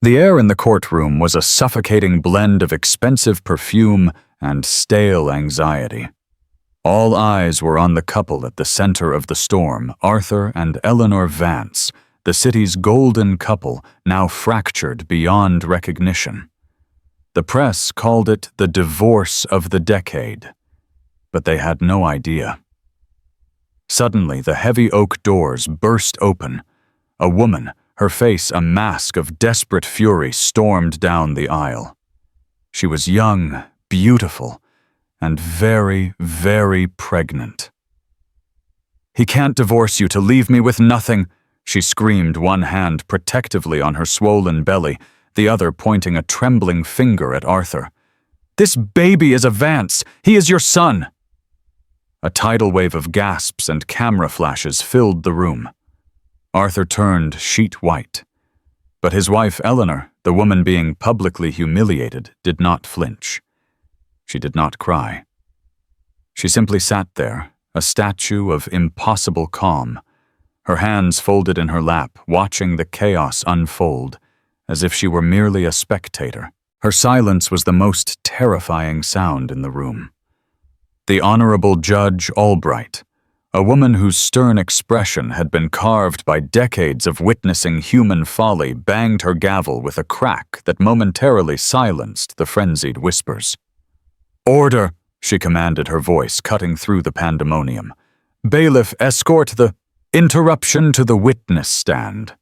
The air in the courtroom was a suffocating blend of expensive perfume and stale anxiety. All eyes were on the couple at the center of the storm, Arthur and Eleanor Vance, the city's golden couple now fractured beyond recognition. The press called it the divorce of the decade, but they had no idea. Suddenly, the heavy oak doors burst open. A woman, her face a mask of desperate fury, stormed down the aisle. She was young, beautiful, and very, very pregnant. "He can't divorce you to leave me with nothing," she screamed, one hand protectively on her swollen belly, the other pointing a trembling finger at Arthur. "This baby is a Vance. He is your son." A tidal wave of gasps and camera flashes filled the room. Arthur turned sheet white. But his wife Eleanor, the woman being publicly humiliated, did not flinch. She did not cry. She simply sat there, a statue of impossible calm, her hands folded in her lap, watching the chaos unfold, as if she were merely a spectator. Her silence was the most terrifying sound in the room. The Honorable Judge Albright, a woman whose stern expression had been carved by decades of witnessing human folly, banged her gavel with a crack that momentarily silenced the frenzied whispers. "Order," she commanded, her voice cutting through the pandemonium. "Bailiff, escort the interruption to the witness stand.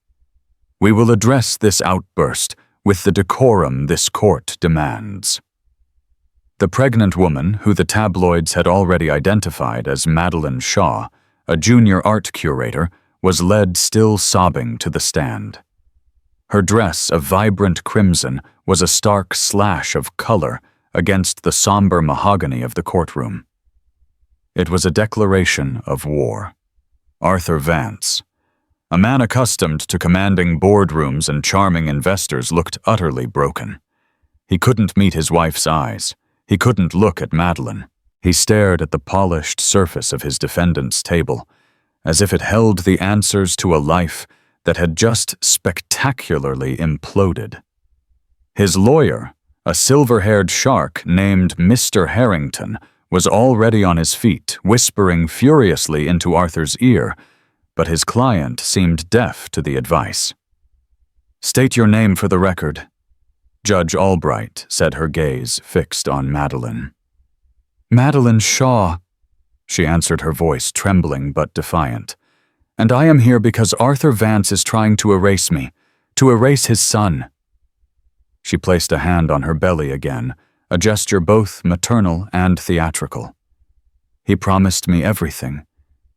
We will address this outburst with the decorum this court demands." The pregnant woman, who the tabloids had already identified as Madeline Shaw, a junior art curator, was led still sobbing to the stand. Her dress of vibrant crimson was a stark slash of color against the somber mahogany of the courtroom. It was a declaration of war. Arthur Vance, a man accustomed to commanding boardrooms and charming investors, looked utterly broken. He couldn't meet his wife's eyes. He couldn't look at Madeline. He stared at the polished surface of his defendant's table, as if it held the answers to a life that had just spectacularly imploded. His lawyer, a silver-haired shark named Mr. Harrington, was already on his feet, whispering furiously into Arthur's ear, but his client seemed deaf to the advice. "State your name for the record," Judge Albright said, her gaze fixed on Madeline. "Madeline Shaw," she answered, her voice trembling but defiant. "And I am here because Arthur Vance is trying to erase me, to erase his son." She placed a hand on her belly again, a gesture both maternal and theatrical. "He promised me everything.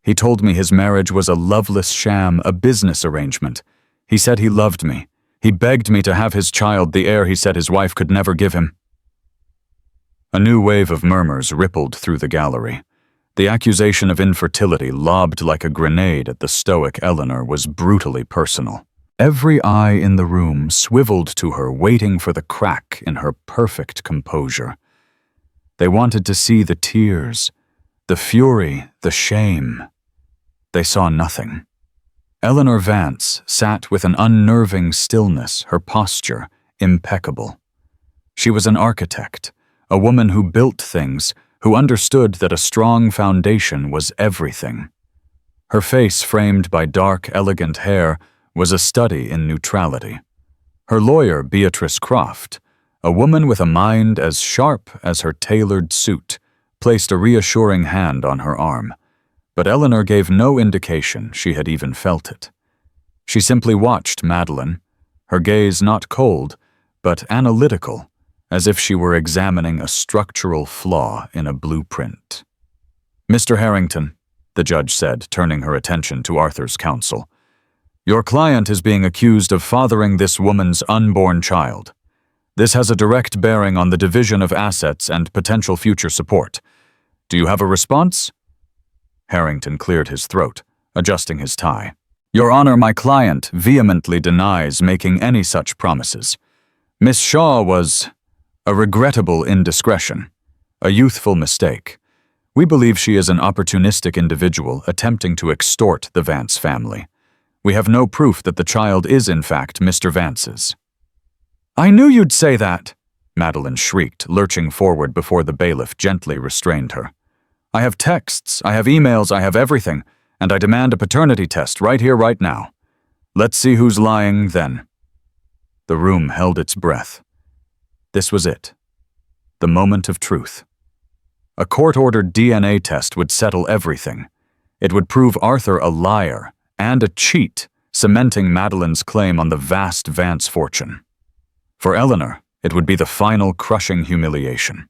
He told me his marriage was a loveless sham, a business arrangement. He said he loved me. He begged me to have his child, the heir he said his wife could never give him." A new wave of murmurs rippled through the gallery. The accusation of infertility, lobbed like a grenade at the stoic Eleanor, was brutally personal. Every eye in the room swiveled to her, waiting for the crack in her perfect composure. They wanted to see the tears, the fury, the shame. They saw nothing. Eleanor Vance sat with an unnerving stillness, her posture impeccable. She was an architect, a woman who built things, who understood that a strong foundation was everything. Her face, framed by dark, elegant hair, was a study in neutrality. Her lawyer, Beatrice Croft, a woman with a mind as sharp as her tailored suit, placed a reassuring hand on her arm, but Eleanor gave no indication she had even felt it. She simply watched Madeline, her gaze not cold, but analytical, as if she were examining a structural flaw in a blueprint. "Mr. Harrington," the judge said, turning her attention to Arthur's counsel, "your client is being accused of fathering this woman's unborn child. This has a direct bearing on the division of assets and potential future support. Do you have a response?" Harrington cleared his throat, adjusting his tie. "Your Honor, my client vehemently denies making any such promises. Miss Shaw was a regrettable indiscretion, a youthful mistake. We believe she is an opportunistic individual attempting to extort the Vance family. We have no proof that the child is in fact Mr. Vance's." "I knew you'd say that," Madeline shrieked, lurching forward before the bailiff gently restrained her. "I have texts, I have emails, I have everything, and I demand a paternity test right here, right now. Let's see who's lying then." The room held its breath. This was it. The moment of truth. A court-ordered DNA test would settle everything. It would prove Arthur a liar and a cheat, cementing Madeline's claim on the vast Vance fortune. For Eleanor, it would be the final crushing humiliation.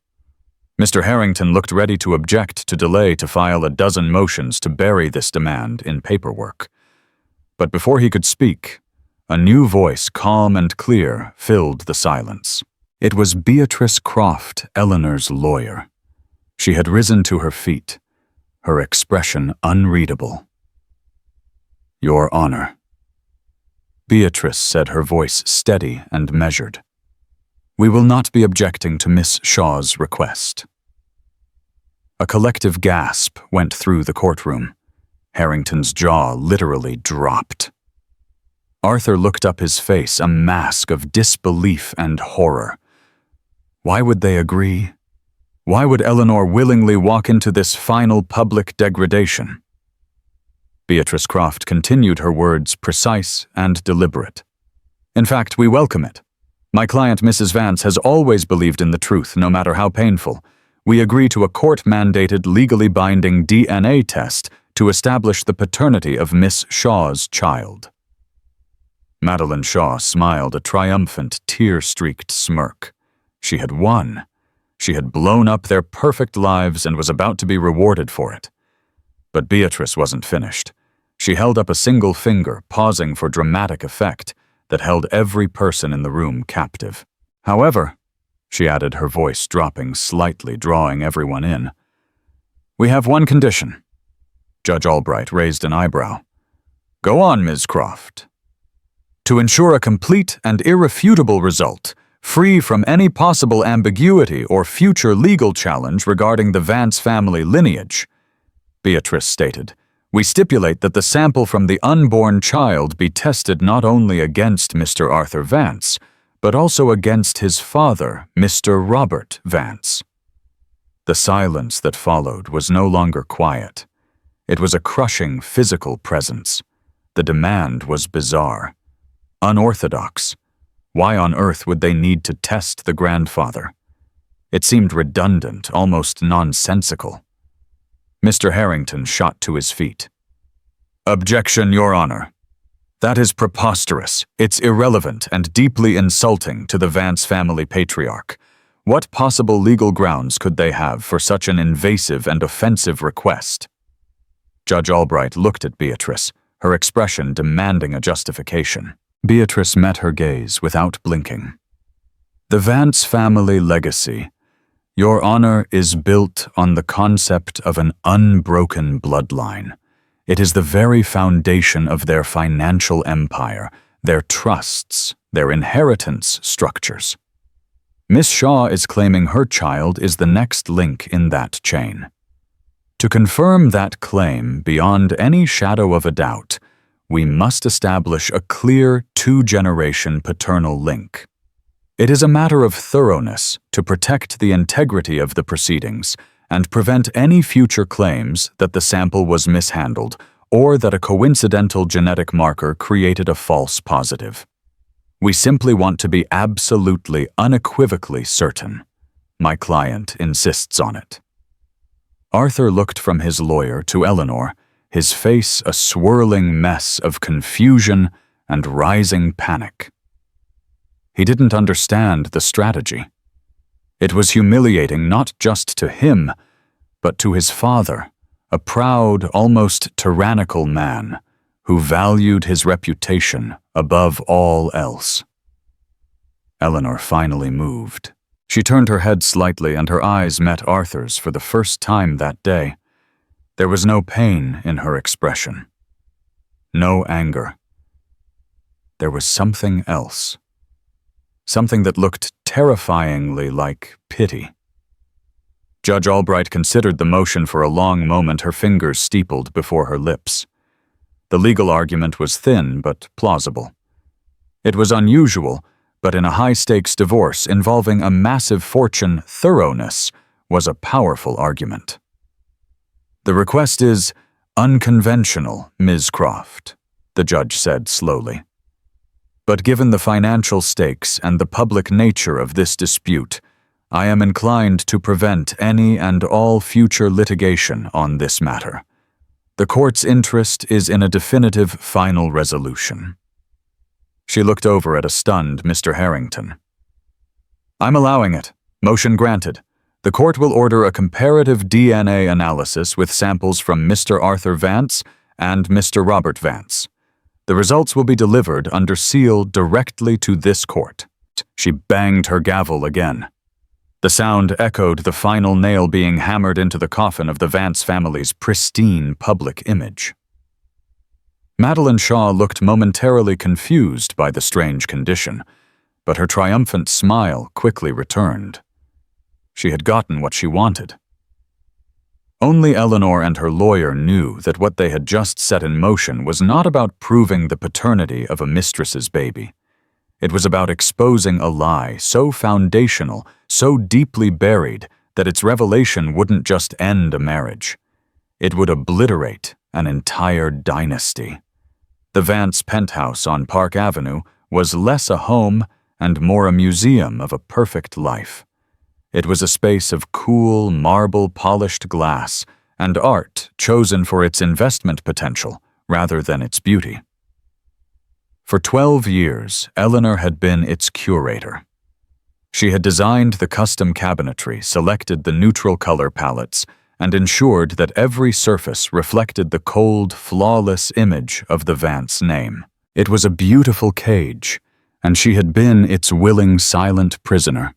Mr. Harrington looked ready to object to delay to file a dozen motions to bury this demand in paperwork. But before he could speak, a new voice, calm and clear, filled the silence. It was Beatrice Croft, Eleanor's lawyer. She had risen to her feet, her expression unreadable. "Your Honor." Beatrice said, her voice steady and measured. "We will not be objecting to Miss Shaw's request." A collective gasp went through the courtroom. Harrington's jaw literally dropped. Arthur looked up, his face a mask of disbelief and horror. Why would they agree? Why would Eleanor willingly walk into this final public degradation? Beatrice Croft continued, her words precise and deliberate. "In fact, we welcome it. My client, Mrs. Vance, has always believed in the truth, no matter how painful. We agree to a court-mandated, legally binding DNA test to establish the paternity of Miss Shaw's child." Madeline Shaw smiled a triumphant, tear-streaked smirk. She had won. She had blown up their perfect lives and was about to be rewarded for it. But Beatrice wasn't finished. She held up a single finger, pausing for dramatic effect, that held every person in the room captive. "However," she added, her voice dropping slightly, drawing everyone in, "we have one condition." Judge Albright raised an eyebrow. "Go on, Ms. Croft." "To ensure a complete and irrefutable result, free from any possible ambiguity or future legal challenge regarding the Vance family lineage," Beatrice stated, "we stipulate that the sample from the unborn child be tested not only against Mr. Arthur Vance, but also against his father, Mr. Robert Vance." The silence that followed was no longer quiet. It was a crushing physical presence. The demand was bizarre, unorthodox. Why on earth would they need to test the grandfather? It seemed redundant, almost nonsensical. Mr. Harrington shot to his feet. "Objection, Your Honor. That is preposterous. It's irrelevant and deeply insulting to the Vance family patriarch. What possible legal grounds could they have for such an invasive and offensive request?" Judge Albright looked at Beatrice, her expression demanding a justification. Beatrice met her gaze without blinking. "The Vance family legacy, Your Honor, is built on the concept of an unbroken bloodline. It is the very foundation of their financial empire, their trusts, their inheritance structures. Miss Shaw is claiming her child is the next link in that chain. To confirm that claim beyond any shadow of a doubt, we must establish a clear two-generation paternal link. It is a matter of thoroughness to protect the integrity of the proceedings and prevent any future claims that the sample was mishandled or that a coincidental genetic marker created a false positive. We simply want to be absolutely, unequivocally certain. My client insists on it." Arthur looked from his lawyer to Eleanor, his face a swirling mess of confusion and rising panic. He didn't understand the strategy. It was humiliating not just to him, but to his father, a proud, almost tyrannical man who valued his reputation above all else. Eleanor finally moved. She turned her head slightly and her eyes met Arthur's for the first time that day. There was no pain in her expression. No anger. There was something else. Something that looked terrifyingly like pity. Judge Albright considered the motion for a long moment, her fingers steepled before her lips. The legal argument was thin but plausible. It was unusual, But in a high-stakes divorce involving a massive fortune, thoroughness was a powerful argument. "The request is unconventional, Ms. Croft," the judge said slowly. "But given the financial stakes and the public nature of this dispute, I am inclined to prevent any and all future litigation on this matter. The court's interest is in a definitive final resolution." She looked over at a stunned Mr. Harrington. "I'm allowing it. Motion granted. The court will order a comparative DNA analysis with samples from Mr. Arthur Vance and Mr. Robert Vance. The results will be delivered under seal directly to this court." She banged her gavel again. The sound echoed the final nail being hammered into the coffin of the Vance family's pristine public image. Madeline Shaw looked momentarily confused by the strange condition, but her triumphant smile quickly returned. She had gotten what she wanted. Only Eleanor and her lawyer knew that what they had just set in motion was not about proving the paternity of a mistress's baby. It was about exposing a lie so foundational, so deeply buried, that its revelation wouldn't just end a marriage. It would obliterate an entire dynasty. The Vance penthouse on Park Avenue was less a home and more a museum of a perfect life. It was a space of cool, marble-polished glass and art chosen for its investment potential rather than its beauty. For 12 years, Eleanor had been its curator. She had designed the custom cabinetry, selected the neutral color palettes, and ensured that every surface reflected the cold, flawless image of the Vance name. It was a beautiful cage, and she had been its willing, silent prisoner.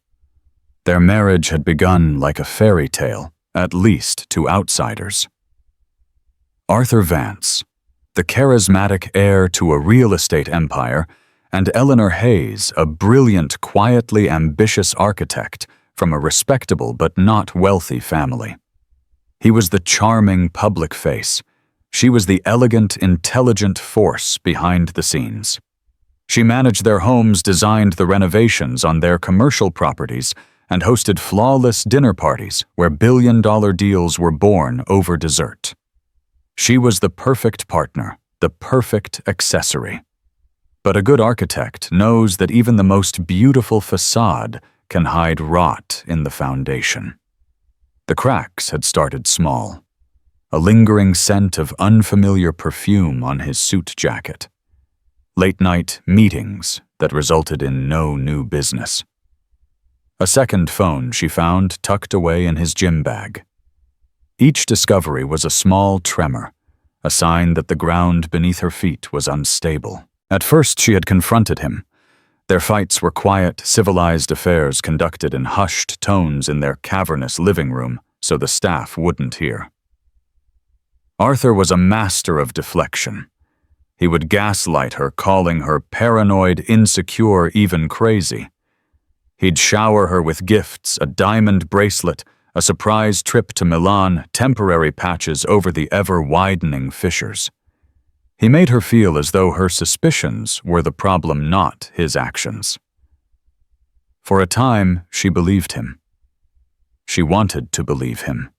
Their marriage had begun like a fairy tale, at least to outsiders. Arthur Vance, the charismatic heir to a real estate empire, and Eleanor Hayes, a brilliant, quietly ambitious architect from a respectable but not wealthy family. He was the charming public face. She was the elegant, intelligent force behind the scenes. She managed their homes, designed the renovations on their commercial properties, and hosted flawless dinner parties where billion-dollar deals were born over dessert. She was the perfect partner, the perfect accessory. But a good architect knows that even the most beautiful facade can hide rot in the foundation. The cracks had started small. A lingering scent of unfamiliar perfume on his suit jacket. Late-night meetings that resulted in no new business. A second phone she found tucked away in his gym bag. Each discovery was a small tremor, a sign that the ground beneath her feet was unstable. At first she had confronted him. Their fights were quiet, civilized affairs conducted in hushed tones in their cavernous living room so the staff wouldn't hear. Arthur was a master of deflection. He would gaslight her, calling her paranoid, insecure, even crazy. He'd shower her with gifts, a diamond bracelet, a surprise trip to Milan, temporary patches over the ever-widening fissures. He made her feel as though her suspicions were the problem, not his actions. For a time, she believed him. She wanted to believe him.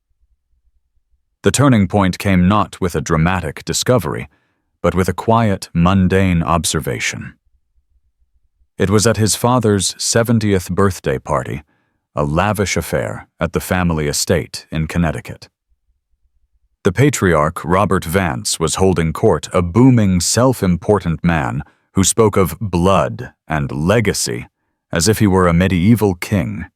The turning point came not with a dramatic discovery, but with a quiet, mundane observation. It was at his father's 70th birthday party, a lavish affair at the family estate in Connecticut. The patriarch, Robert Vance, was holding court, a booming, self-important man who spoke of blood and legacy as if he were a medieval king.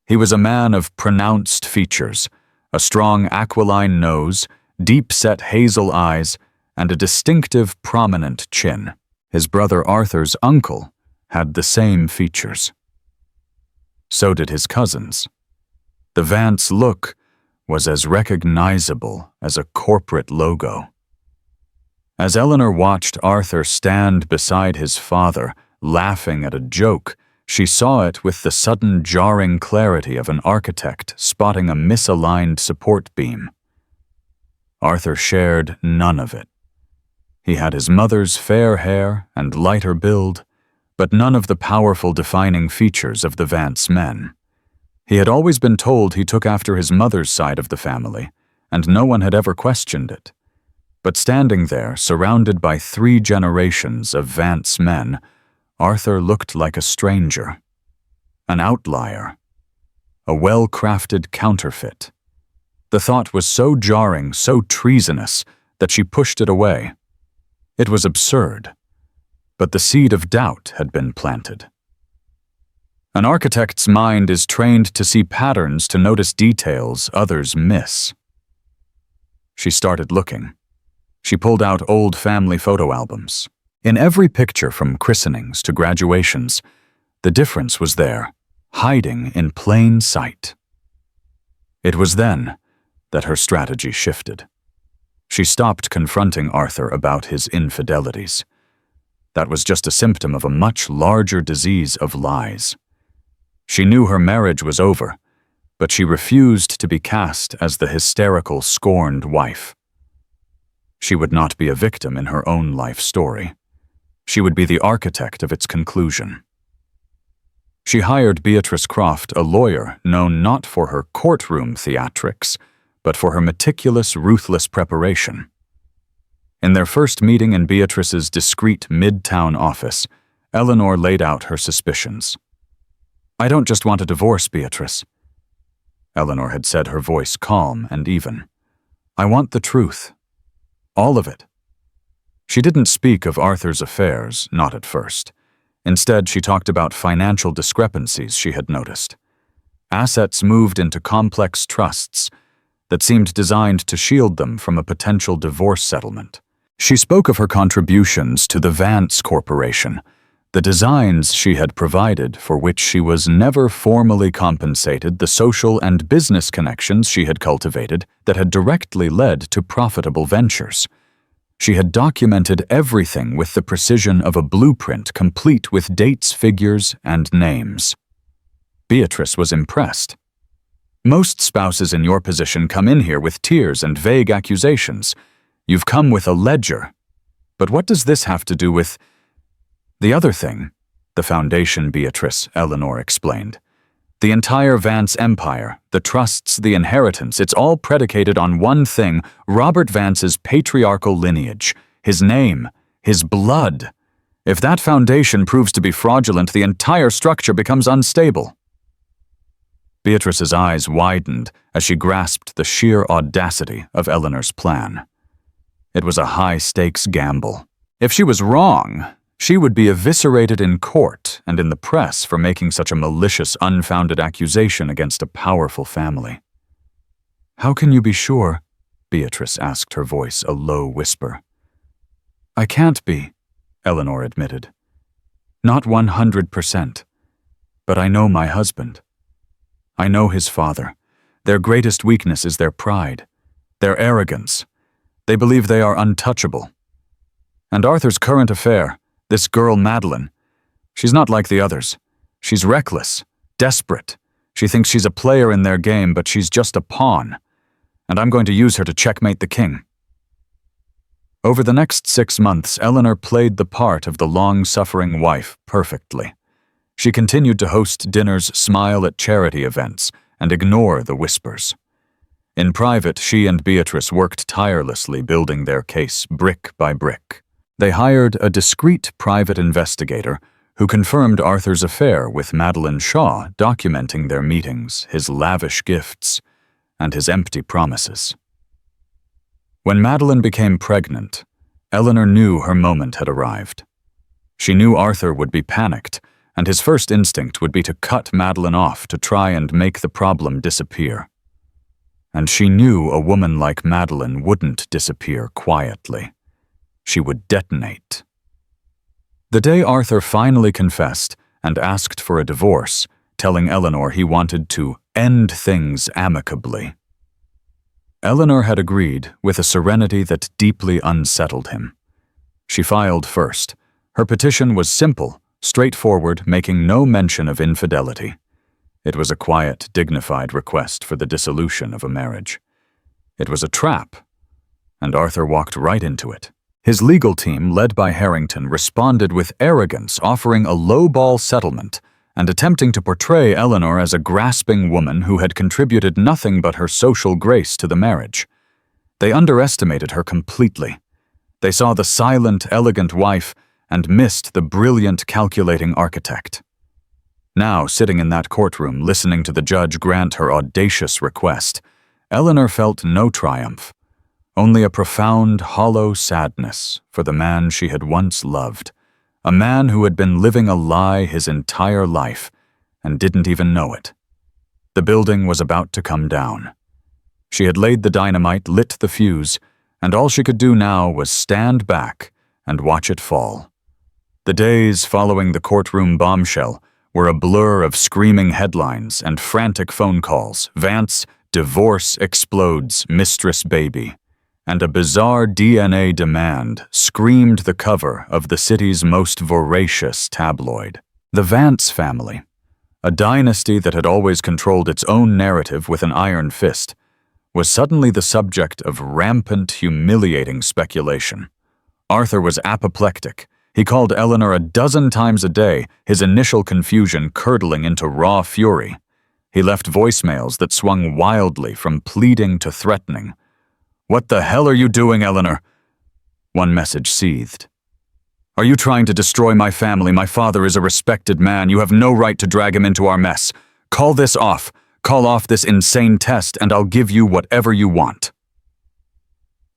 He was a man of pronounced features, a strong aquiline nose, deep-set hazel eyes, and a distinctive, prominent chin. His brother Arthur's uncle had the same features. So did his cousins. The Vance look was as recognizable as a corporate logo. As Eleanor watched Arthur stand beside his father, laughing at a joke, she saw it with the sudden jarring clarity of an architect spotting a misaligned support beam. Arthur shared none of it. He had his mother's fair hair and lighter build, but none of the powerful defining features of the Vance men. He had always been told he took after his mother's side of the family, and no one had ever questioned it. But standing there, surrounded by 3 generations of Vance men, Arthur looked like a stranger, an outlier, a well-crafted counterfeit. The thought was so jarring, so treasonous, that she pushed it away. It was absurd, but the seed of doubt had been planted. An architect's mind is trained to see patterns, to notice details others miss. She started looking. She pulled out old family photo albums. In every picture, from christenings to graduations, the difference was there, hiding in plain sight. It was then that her strategy shifted. She stopped confronting Arthur about his infidelities. That was just a symptom of a much larger disease of lies. She knew her marriage was over, but she refused to be cast as the hysterical, scorned wife. She would not be a victim in her own life story. She would be the architect of its conclusion. She hired Beatrice Croft, a lawyer known not for her courtroom theatrics, but for her meticulous, ruthless preparation. In their first meeting in Beatrice's discreet midtown office, Eleanor laid out her suspicions. "I don't just want a divorce, Beatrice," Eleanor had said, her voice calm and even. "I want the truth. All of it." She didn't speak of Arthur's affairs, not at first. Instead, she talked about financial discrepancies she had noticed. Assets moved into complex trusts that seemed designed to shield them from a potential divorce settlement. She spoke of her contributions to the Vance Corporation, the designs she had provided for which she was never formally compensated, the social and business connections she had cultivated that had directly led to profitable ventures. She had documented everything with the precision of a blueprint, complete with dates, figures, and names. Beatrice was impressed. "Most spouses in your position come in here with tears and vague accusations. You've come with a ledger. But what does this have to do with—" "The other thing, the foundation, Beatrice," Eleanor explained. "The entire Vance empire, the trusts, the inheritance, it's all predicated on one thing: Robert Vance's patriarchal lineage, his name, his blood. If that foundation proves to be fraudulent, the entire structure becomes unstable." Beatrice's eyes widened as she grasped the sheer audacity of Eleanor's plan. It was a high-stakes gamble. If she was wrong, she would be eviscerated in court and in the press for making such a malicious, unfounded accusation against a powerful family. "How can you be sure?" Beatrice asked, her voice a low whisper. "I can't be," Eleanor admitted. "Not 100%. But I know my husband. I know his father. Their greatest weakness is their pride, their arrogance. They believe they are untouchable. And Arthur's current affair, this girl Madeline, she's not like the others. She's reckless, desperate. She thinks she's a player in their game, but she's just a pawn. And I'm going to use her to checkmate the king." Over the next 6 months, Eleanor played the part of the long-suffering wife perfectly. She continued to host dinners, smile at charity events, and ignore the whispers. In private, she and Beatrice worked tirelessly, building their case brick by brick. They hired a discreet private investigator who confirmed Arthur's affair with Madeline Shaw, documenting their meetings, his lavish gifts, and his empty promises. When Madeline became pregnant, Eleanor knew her moment had arrived. She knew Arthur would be panicked, and his first instinct would be to cut Madeline off to try and make the problem disappear. And she knew a woman like Madeline wouldn't disappear quietly. She would detonate. The day Arthur finally confessed and asked for a divorce, telling Eleanor he wanted to end things amicably, Eleanor had agreed with a serenity that deeply unsettled him. She filed first. Her petition was simple, straightforward, making no mention of infidelity. It was a quiet, dignified request for the dissolution of a marriage. It was a trap, and Arthur walked right into it. His legal team, led by Harrington, responded with arrogance, offering a low-ball settlement and attempting to portray Eleanor as a grasping woman who had contributed nothing but her social grace to the marriage. They underestimated her completely. They saw the silent, elegant wife and missed the brilliant, calculating architect. Now, sitting in that courtroom, listening to the judge grant her audacious request, Eleanor felt no triumph, only a profound, hollow sadness for the man she had once loved, a man who had been living a lie his entire life and didn't even know it. The building was about to come down. She had laid the dynamite, lit the fuse, and all she could do now was stand back and watch it fall. The days following the courtroom bombshell were a blur of screaming headlines and frantic phone calls. Vance, divorce explodes, Mistress baby. And a bizarre DNA demand screamed the cover of the city's most voracious tabloid. The Vance family, a dynasty that had always controlled its own narrative with an iron fist, was suddenly the subject of rampant, humiliating speculation. Arthur was apoplectic. He called Eleanor a dozen times a day, his initial confusion curdling into raw fury. He left voicemails that swung wildly from pleading to threatening. "What the hell are you doing, Eleanor?" One message seethed. "Are you trying to destroy my family? My father is a respected man. You have no right to drag him into our mess. Call this off. Call off this insane test, and I'll give you whatever you want."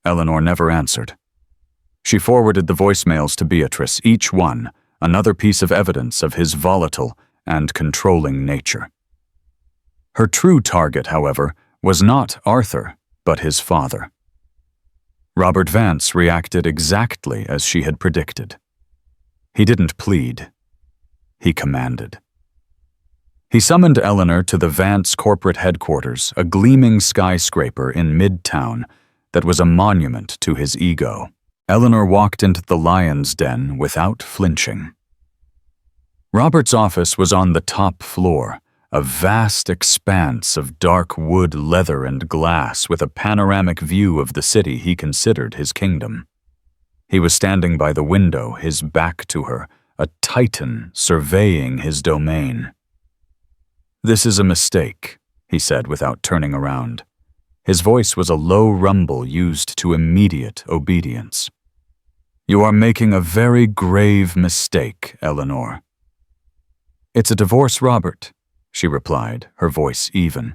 Eleanor never answered. She forwarded the voicemails to Beatrice, each one another piece of evidence of his volatile and controlling nature. Her true target, however, was not Arthur, but his father. Robert Vance reacted exactly as she had predicted. He didn't plead. He commanded. He summoned Eleanor to the Vance corporate headquarters, a gleaming skyscraper in Midtown that was a monument to his ego. Eleanor walked into the lion's den without flinching. Robert's office was on the top floor, a vast expanse of dark wood, leather, and glass with a panoramic view of the city he considered his kingdom. He was standing by the window, his back to her, a titan surveying his domain. "This is a mistake," he said without turning around. His voice was a low rumble used to immediate obedience. "You are making a very grave mistake, Eleanor." "It's a divorce, Robert," she replied, her voice even.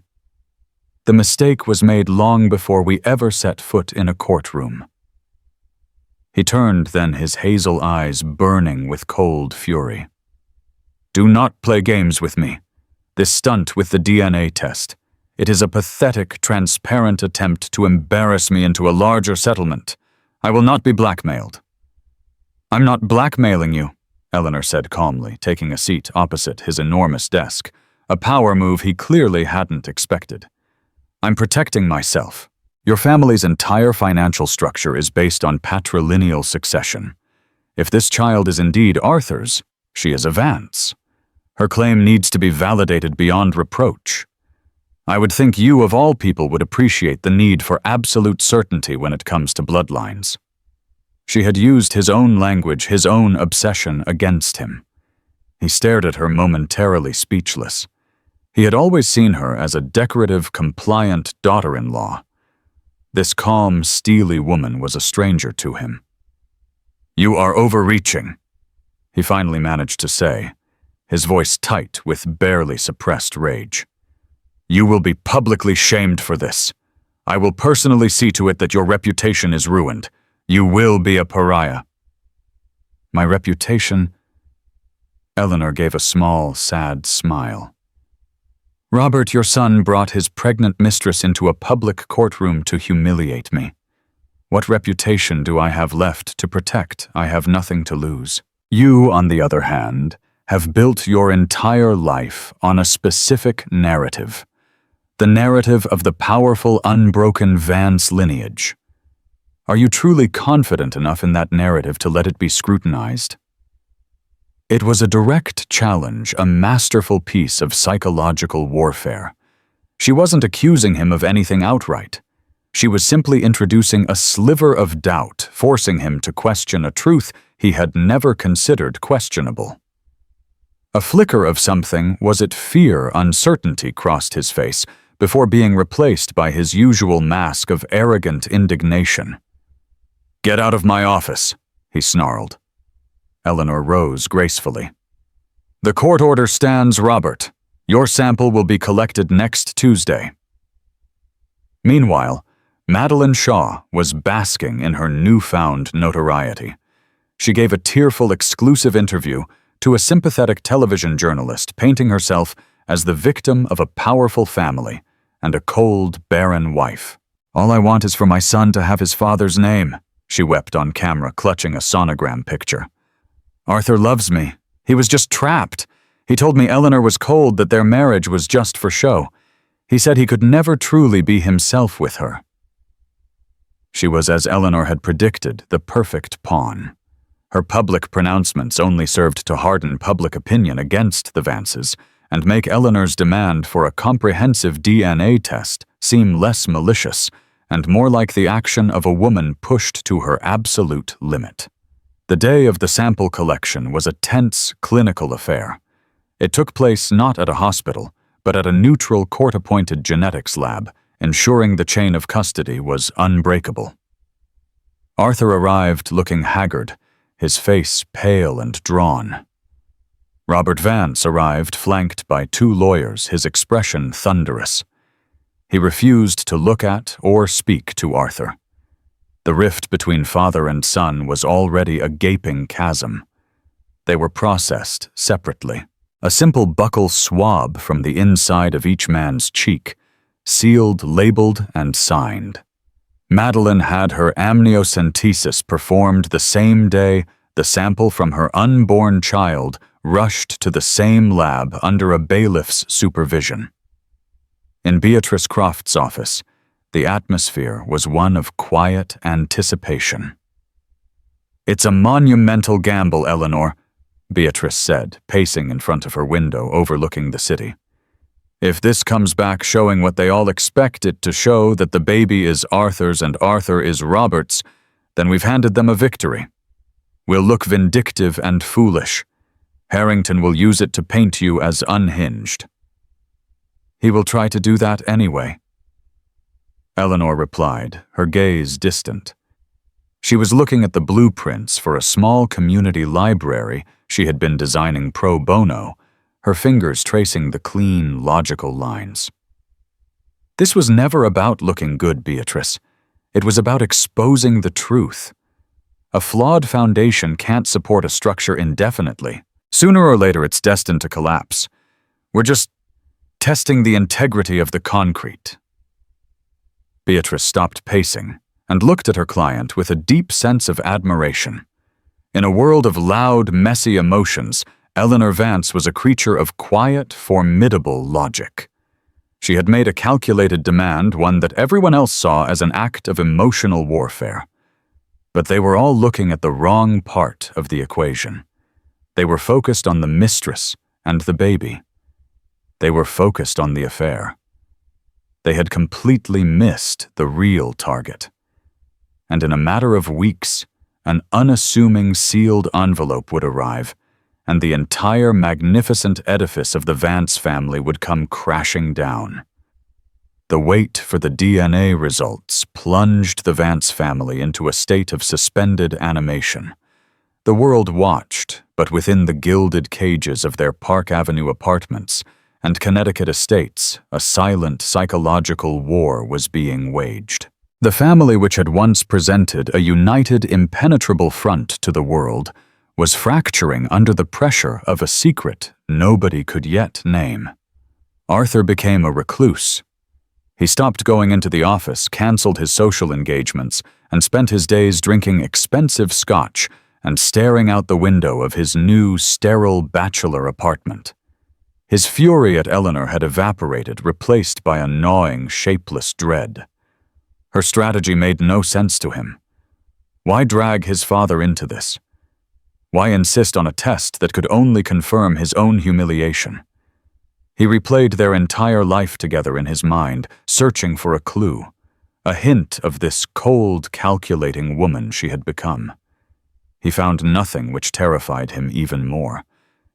"The mistake was made long before we ever set foot in a courtroom." He turned then, his hazel eyes burning with cold fury. "Do not play games with me. This stunt with the DNA test. It is a pathetic, transparent attempt to embarrass me into a larger settlement. I will not be blackmailed." "I'm not blackmailing you," Eleanor said calmly, taking a seat opposite his enormous desk, a power move he clearly hadn't expected. "I'm protecting myself. Your family's entire financial structure is based on patrilineal succession. If this child is indeed Arthur's, she is a Vance. Her claim needs to be validated beyond reproach. I would think you, of all people, would appreciate the need for absolute certainty when it comes to bloodlines." She had used his own language, his own obsession, against him. He stared at her momentarily speechless. He had always seen her as a decorative, compliant daughter-in-law. This calm, steely woman was a stranger to him. "You are overreaching," he finally managed to say, his voice tight with barely suppressed rage. "You will be publicly shamed for this. I will personally see to it that your reputation is ruined. You will be a pariah." "My reputation?" Eleanor gave a small, sad smile. "Robert, your son brought his pregnant mistress into a public courtroom to humiliate me. What reputation do I have left to protect? I have nothing to lose. You, on the other hand, have built your entire life on a specific narrative. The narrative of the powerful, unbroken Vance lineage. Are you truly confident enough in that narrative to let it be scrutinized?" It was a direct challenge, a masterful piece of psychological warfare. She wasn't accusing him of anything outright. She was simply introducing a sliver of doubt, forcing him to question a truth he had never considered questionable. A flicker of something, was it fear, uncertainty, crossed his face, before being replaced by his usual mask of arrogant indignation. "Get out of my office," he snarled. Eleanor rose gracefully. "The court order stands, Robert. Your sample will be collected next Tuesday." Meanwhile, Madeline Shaw was basking in her newfound notoriety. She gave a tearful exclusive interview to a sympathetic television journalist, painting herself as the victim of a powerful family and a cold, barren wife. "All I want is for my son to have his father's name," she wept on camera, clutching a sonogram picture. "Arthur loves me. He was just trapped. He told me Eleanor was cold, that their marriage was just for show. He said he could never truly be himself with her." She was, as Eleanor had predicted, the perfect pawn. Her public pronouncements only served to harden public opinion against the Vances and make Eleanor's demand for a comprehensive DNA test seem less malicious and more like the action of a woman pushed to her absolute limit. The day of the sample collection was a tense, clinical affair. It took place not at a hospital, but at a neutral court-appointed genetics lab, ensuring the chain of custody was unbreakable. Arthur arrived looking haggard, his face pale and drawn. Robert Vance arrived flanked by 2 lawyers, his expression thunderous. He refused to look at or speak to Arthur. The rift between father and son was already a gaping chasm. They were processed separately. A simple buccal swab from the inside of each man's cheek, sealed, labeled, and signed. Madeline had her amniocentesis performed the same day the sample from her unborn child rushed to the same lab under a bailiff's supervision. In Beatrice Croft's office, the atmosphere was one of quiet anticipation. "It's a monumental gamble, Eleanor," Beatrice said, pacing in front of her window overlooking the city. "If this comes back showing what they all expect it to show, that the baby is Arthur's and Arthur is Robert's, then we've handed them a victory. We'll look vindictive and foolish. Harrington will use it to paint you as unhinged." "He will try to do that anyway," Eleanor replied, her gaze distant. She was looking at the blueprints for a small community library she had been designing pro bono, her fingers tracing the clean, logical lines. "This was never about looking good, Beatrice. It was about exposing the truth. A flawed foundation can't support a structure indefinitely. Sooner or later, it's destined to collapse. We're just testing the integrity of the concrete." Beatrice stopped pacing and looked at her client with a deep sense of admiration. In a world of loud, messy emotions, Eleanor Vance was a creature of quiet, formidable logic. She had made a calculated demand, one that everyone else saw as an act of emotional warfare. But they were all looking at the wrong part of the equation. They were focused on the mistress and the baby. They were focused on the affair. They had completely missed the real target. And in a matter of weeks, an unassuming sealed envelope would arrive, and the entire magnificent edifice of the Vance family would come crashing down. The wait for the DNA results plunged the Vance family into a state of suspended animation. The world watched, but within the gilded cages of their Park Avenue apartments and Connecticut estates, a silent psychological war was being waged. The family, which had once presented a united, impenetrable front to the world, was fracturing under the pressure of a secret nobody could yet name. Arthur became a recluse. He stopped going into the office, canceled his social engagements, and spent his days drinking expensive scotch and staring out the window of his new, sterile bachelor apartment. His fury at Eleanor had evaporated, replaced by a gnawing, shapeless dread. Her strategy made no sense to him. Why drag his father into this? Why insist on a test that could only confirm his own humiliation? He replayed their entire life together in his mind, searching for a clue a hint of this cold, calculating woman she had become. He found nothing which terrified him even more.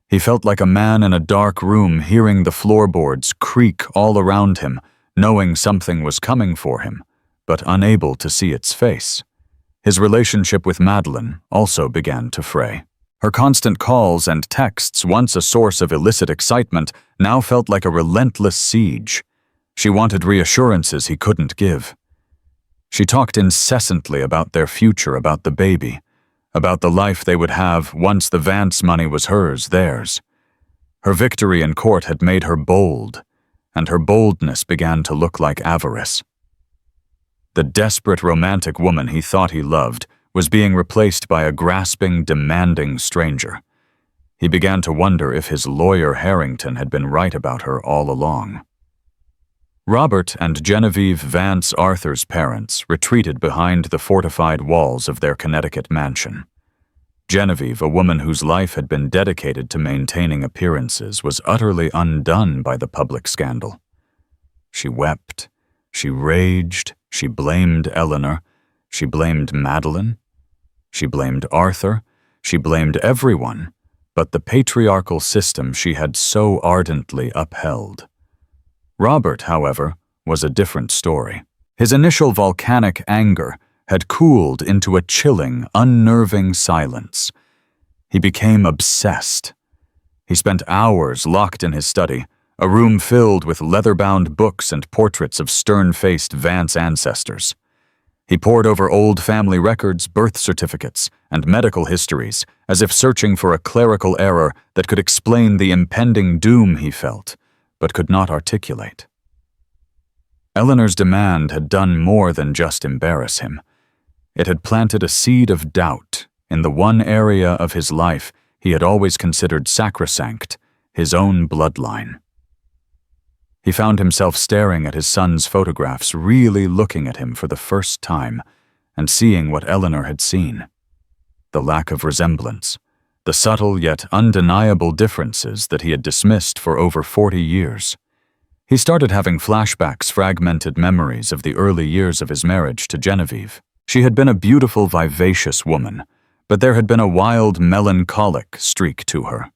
He felt like a man in a dark room hearing the floorboards creak all around him, knowing something was coming for him, but unable to see its face. His relationship with Madeline also began to fray. Her constant calls and texts, once a source of illicit excitement, now felt like a relentless siege. She wanted reassurances he couldn't give. She talked incessantly about their future, about the baby, about the life they would have once the Vance money was hers, theirs. Her victory in court had made her bold, and her boldness began to look like avarice. The desperate romantic woman he thought he loved was being replaced by a grasping, demanding stranger. He began to wonder if his lawyer Harrington had been right about her all along. Robert and Genevieve Vance Arthur's parents retreated behind the fortified walls of their Connecticut mansion. Genevieve, a woman whose life had been dedicated to maintaining appearances, was utterly undone by the public scandal. She wept, she raged, she blamed Eleanor, she blamed Madeline, she blamed Arthur, she blamed everyone but the patriarchal system she had so ardently upheld. Robert, however, was a different story. His initial volcanic anger had cooled into a chilling, unnerving silence. He became obsessed. He spent hours locked in his study, a room filled with leather-bound books and portraits of stern-faced Vance ancestors. He pored over old family records, birth certificates, and medical histories, as if searching for a clerical error that could explain the impending doom he felt, but could not articulate. Eleanor's demand had done more than just embarrass him. It had planted a seed of doubt in the one area of his life he had always considered sacrosanct, his own bloodline. He found himself staring at his son's photographs, really looking at him for the first time, and seeing what Eleanor had seen. The lack of resemblance, the subtle yet undeniable differences that he had dismissed for over 40 years. He started having flashbacks, fragmented memories of the early years of his marriage to Genevieve. She had been a beautiful, vivacious woman, but there had been a wild, melancholic streak to her.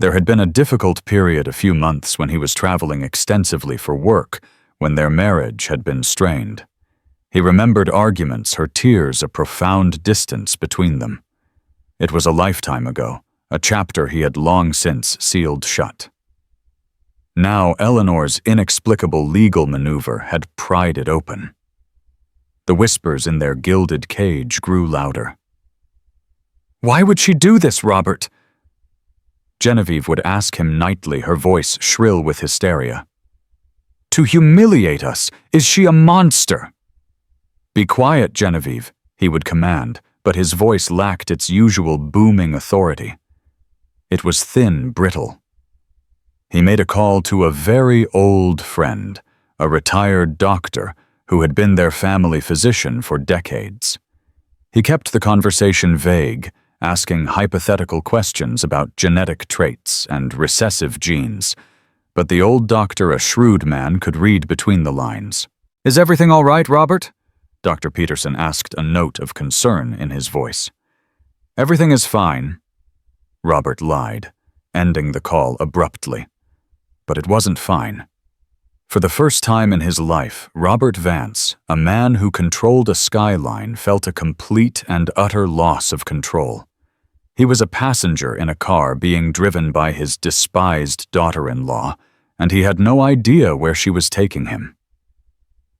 There had been a difficult period, a few months, when he was traveling extensively for work, when their marriage had been strained. He remembered arguments, her tears, a profound distance between them. It was a lifetime ago, a chapter he had long since sealed shut. Now Eleanor's inexplicable legal maneuver had pried it open. The whispers in their gilded cage grew louder. "Why would she do this, Robert?" Genevieve would ask him nightly, her voice shrill with hysteria. "To humiliate us. Is she a monster?" "Be quiet, Genevieve," he would command, but his voice lacked its usual booming authority. It was thin, brittle. He made a call to a very old friend, a retired doctor who had been their family physician for decades. He kept the conversation vague, asking hypothetical questions about genetic traits and recessive genes, but the old doctor, a shrewd man, could read between the lines. "Is everything all right, Robert?" Dr. Peterson asked, a note of concern in his voice. "Everything is fine," Robert lied, ending the call abruptly. But it wasn't fine. For the first time in his life, Robert Vance, a man who controlled a skyline, felt a complete and utter loss of control. He was a passenger in a car being driven by his despised daughter-in-law, and he had no idea where she was taking him.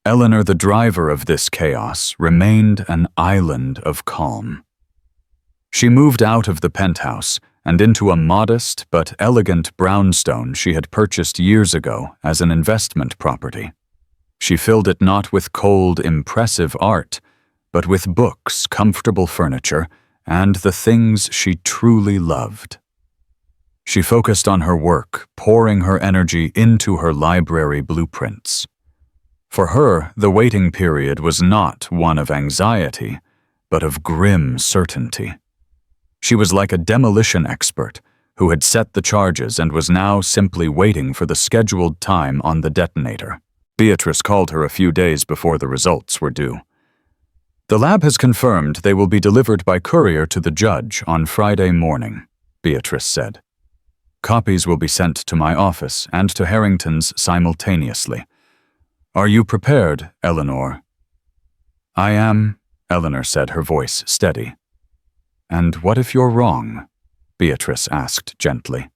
Eleanor, the driver of this chaos, remained an island of calm. She moved out of the penthouse and into a modest but elegant brownstone she had purchased years ago as an investment property. She filled it not with cold, impressive art, but with books, comfortable furniture, and the things she truly loved. She focused on her work, pouring her energy into her library blueprints. For her, the waiting period was not one of anxiety, but of grim certainty. She was like a demolition expert who had set the charges and was now simply waiting for the scheduled time on the detonator. Beatrice called her a few days before the results were due. "The lab has confirmed they will be delivered by courier to the judge on Friday morning," Beatrice said. "Copies will be sent to my office and to Harrington's simultaneously. Are you prepared, Eleanor?" "I am," Eleanor said, her voice steady. "And what if you're wrong?" Beatrice asked gently.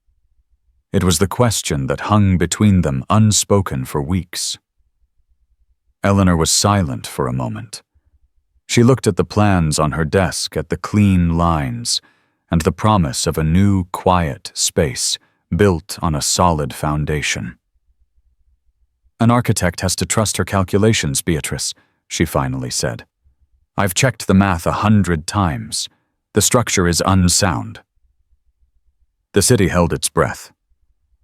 It was the question that hung between them unspoken for weeks. Eleanor was silent for a moment. She looked at the plans on her desk, at the clean lines, and the promise of a new, quiet space built on a solid foundation. "An architect has to trust her calculations, Beatrice," she finally said. "I've checked the math 100 times. The structure is unsound." The city held its breath.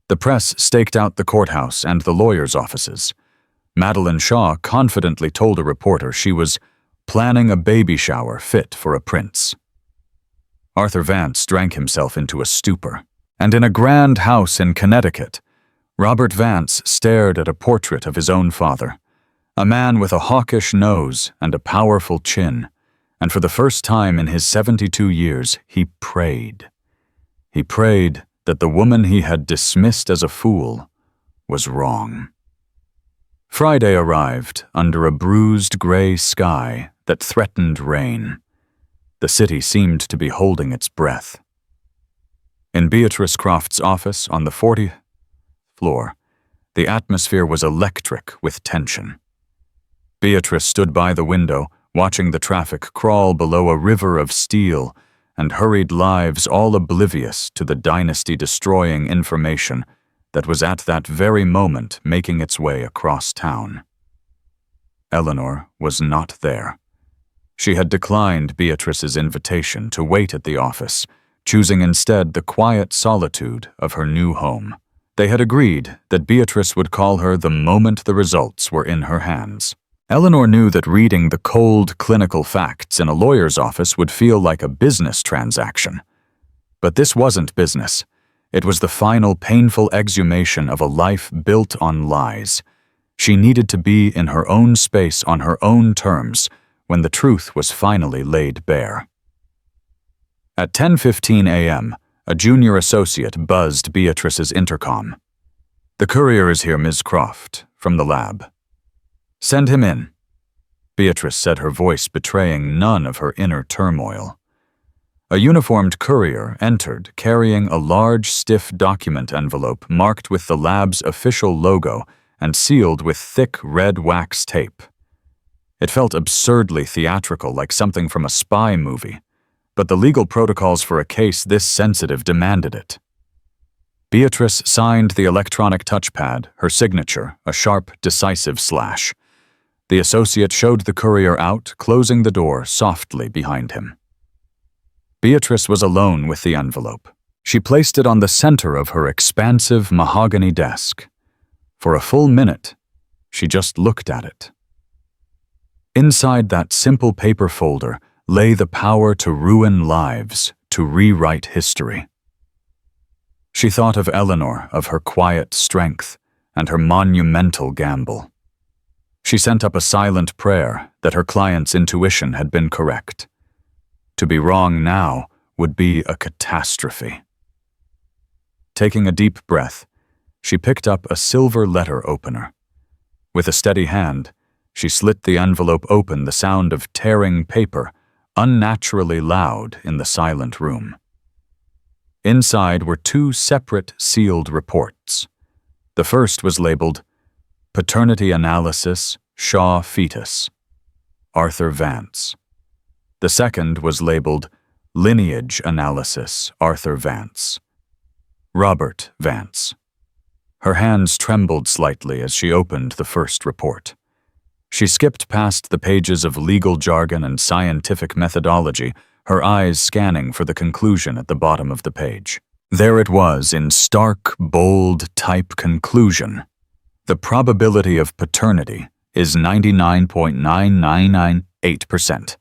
The press staked out the courthouse and the lawyers' offices. Madeline Shaw confidently told a reporter she was planning a baby shower fit for a prince. Arthur Vance drank himself into a stupor, and in a grand house in Connecticut, Robert Vance stared at a portrait of his own father, a man with a hawkish nose and a powerful chin, and for the first time in his 72 years, he prayed. He prayed that the woman he had dismissed as a fool was wrong. Friday arrived under a bruised gray sky that threatened rain. The city seemed to be holding its breath. In Beatrice Croft's office on the 40th floor, the atmosphere was electric with tension. Beatrice stood by the window, watching the traffic crawl below a river of steel and hurried lives all oblivious to the dynasty-destroying information that was at that very moment making its way across town. Eleanor was not there. She had declined Beatrice's invitation to wait at the office, choosing instead the quiet solitude of her new home. They had agreed that Beatrice would call her the moment the results were in her hands. Eleanor knew that reading the cold, clinical facts in a lawyer's office would feel like a business transaction. But this wasn't business. It was the final painful exhumation of a life built on lies. She needed to be in her own space on her own terms when the truth was finally laid bare. At 10:15 a.m., a junior associate buzzed Beatrice's intercom. "The courier is here, Ms. Croft, from the lab." "Send him in," Beatrice said, her voice betraying none of her inner turmoil. A uniformed courier entered, carrying a large, stiff document envelope marked with the lab's official logo and sealed with thick red wax tape. It felt absurdly theatrical, like something from a spy movie, but the legal protocols for a case this sensitive demanded it. Beatrice signed the electronic touchpad, her signature, a sharp, decisive slash. The associate showed the courier out, closing the door softly behind him. Beatrice was alone with the envelope. She placed it on the center of her expansive mahogany desk. For a full minute, she just looked at it. Inside that simple paper folder lay the power to ruin lives, to rewrite history. She thought of Eleanor, of her quiet strength, and her monumental gamble. She sent up a silent prayer that her client's intuition had been correct. To be wrong now would be a catastrophe. Taking a deep breath, she picked up a silver letter opener. With a steady hand, she slit the envelope open, the sound of tearing paper unnaturally loud in the silent room. Inside were two separate sealed reports. The first was labeled Paternity Analysis, Shaw Fetus, Arthur Vance. The second was labeled Lineage Analysis, Arthur Vance, Robert Vance. Her hands trembled slightly as she opened the first report. She skipped past the pages of legal jargon and scientific methodology, her eyes scanning for the conclusion at the bottom of the page. There it was in stark, bold type conclusion. The probability of paternity is 99.9998%.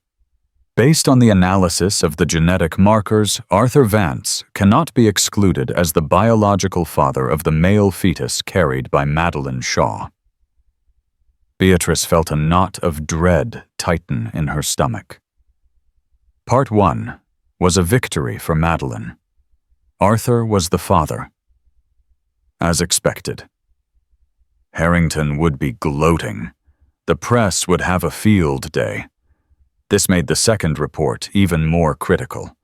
Based on the analysis of the genetic markers, Arthur Vance cannot be excluded as the biological father of the male fetus carried by Madeline Shaw. Beatrice felt a knot of dread tighten in her stomach. Part 1 was a victory for Madeline. Arthur was the father. As expected. Harrington would be gloating. The press would have a field day. This made the second report even more critical.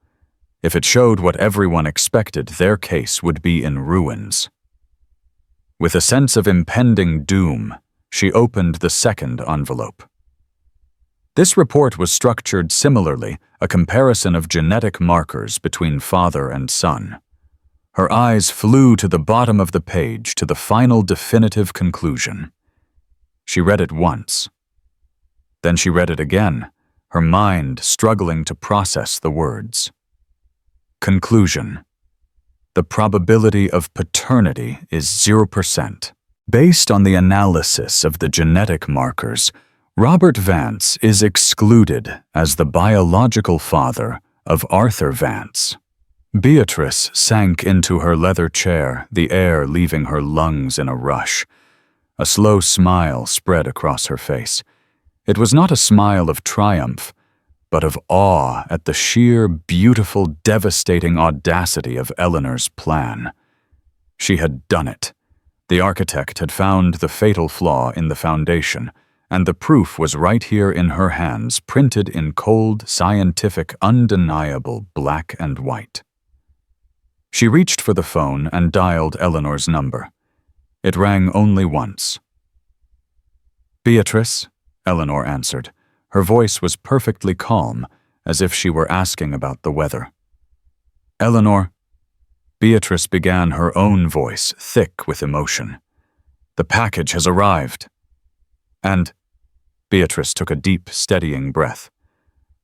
If it showed what everyone expected, their case would be in ruins. With a sense of impending doom, she opened the second envelope. This report was structured similarly, a comparison of genetic markers between father and son. Her eyes flew to the bottom of the page to the final definitive conclusion. She read it once. Then she read it again, her mind struggling to process the words. Conclusion. The probability of paternity is 0%. Based on the analysis of the genetic markers, Robert Vance is excluded as the biological father of Arthur Vance. Beatrice sank into her leather chair, the air leaving her lungs in a rush. A slow smile spread across her face. It was not a smile of triumph, but of awe at the sheer, beautiful, devastating audacity of Eleanor's plan. She had done it. The architect had found the fatal flaw in the foundation, and the proof was right here in her hands, printed in cold, scientific, undeniable black and white. She reached for the phone and dialed Eleanor's number. It rang only once. "Beatrice," Eleanor answered. Her voice was perfectly calm, as if she were asking about the weather. "Eleanor," Beatrice began, her own voice thick with emotion. "The package has arrived." And Beatrice took a deep, steadying breath.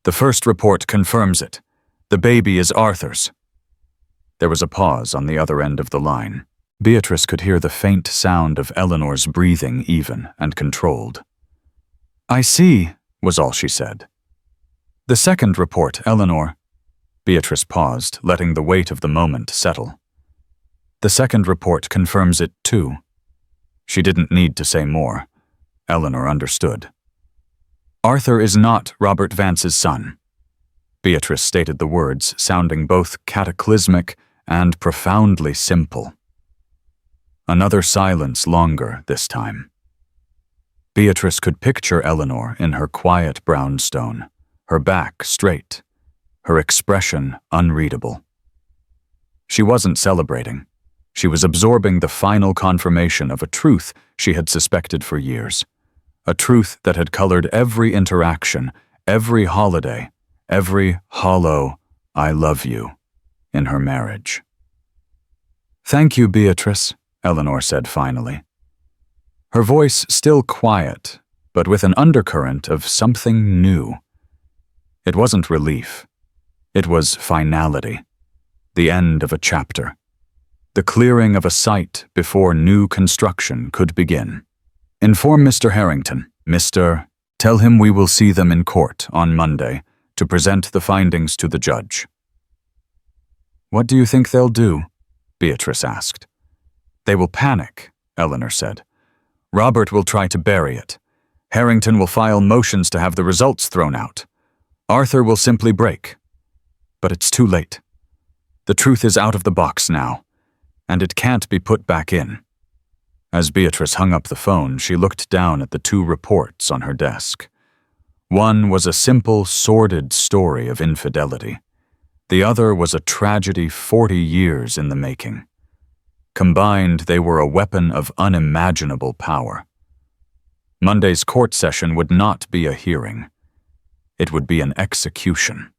"The first report confirms it. The baby is Arthur's." There was a pause on the other end of the line. Beatrice could hear the faint sound of Eleanor's breathing, even and controlled. "I see," was all she said. "The second report, Eleanor." Beatrice paused, letting the weight of the moment settle. "The second report confirms it, too." She didn't need to say more. Eleanor understood. "Arthur is not Robert Vance's son." Beatrice stated the words, sounding both cataclysmic and profoundly simple. Another silence, longer this time. Beatrice could picture Eleanor in her quiet brownstone, her back straight, her expression unreadable. She wasn't celebrating. She was absorbing the final confirmation of a truth she had suspected for years, a truth that had colored every interaction, every holiday, every hollow "I love you" in her marriage. "Thank you, Beatrice," Eleanor said finally. Her voice still quiet, but with an undercurrent of something new. It wasn't relief. It was finality. The end of a chapter. The clearing of a site before new construction could begin. "Inform Mr. Harrington. Tell him we will see them in court on Monday to present the findings to the judge." "What do you think they'll do?" Beatrice asked. "They will panic," Eleanor said. "Robert will try to bury it. Harrington will file motions to have the results thrown out. Arthur will simply break. But it's too late. The truth is out of the box now, and it can't be put back in." As Beatrice hung up the phone, she looked down at the two reports on her desk. One was a simple, sordid story of infidelity. The other was a tragedy 40 years in the making. Combined, they were a weapon of unimaginable power. Monday's court session would not be a hearing. It would be an execution.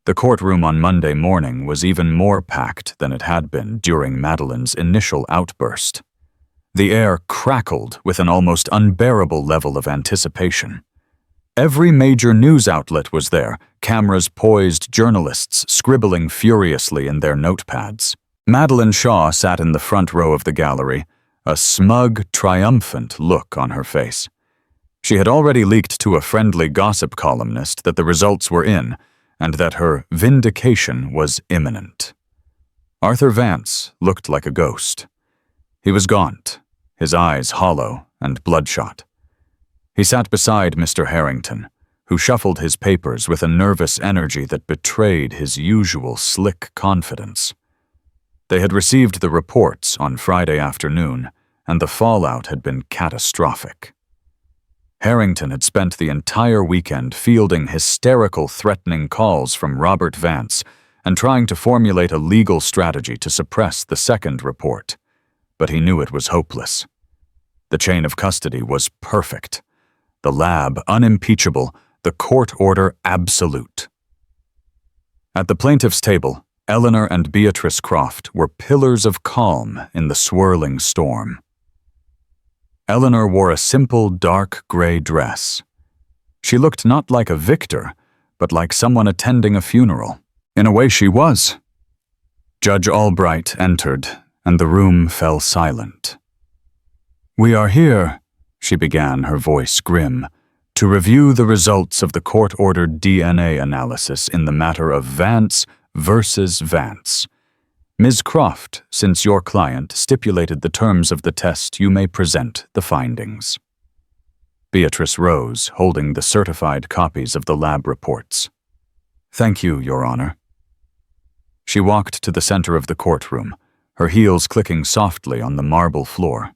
The courtroom on Monday morning was even more packed than it had been during Madeline's initial outburst. The air crackled with an almost unbearable level of anticipation. Every major news outlet was there, cameras poised, journalists scribbling furiously in their notepads. Madeline Shaw sat in the front row of the gallery, a smug, triumphant look on her face. She had already leaked to a friendly gossip columnist that the results were in, and that her vindication was imminent. Arthur Vance looked like a ghost. He was gaunt, his eyes hollow and bloodshot. He sat beside Mr. Harrington, who shuffled his papers with a nervous energy that betrayed his usual slick confidence. They had received the reports on Friday afternoon, and the fallout had been catastrophic. Harrington had spent the entire weekend fielding hysterical, threatening calls from Robert Vance and trying to formulate a legal strategy to suppress the second report, but he knew it was hopeless. The chain of custody was perfect, the lab unimpeachable, the court order absolute. At the plaintiff's table, Eleanor and Beatrice Croft were pillars of calm in the swirling storm. Eleanor wore a simple dark gray dress. She looked not like a victor, but like someone attending a funeral. In a way she was. Judge Albright entered, and the room fell silent. "We are here," she began, her voice grim, "to review the results of the court-ordered DNA analysis in the matter of Vance versus Vance. Ms. Croft, since your client stipulated the terms of the test, you may present the findings." Beatrice rose, holding the certified copies of the lab reports. "Thank you, Your Honor." She walked to the center of the courtroom, her heels clicking softly on the marble floor.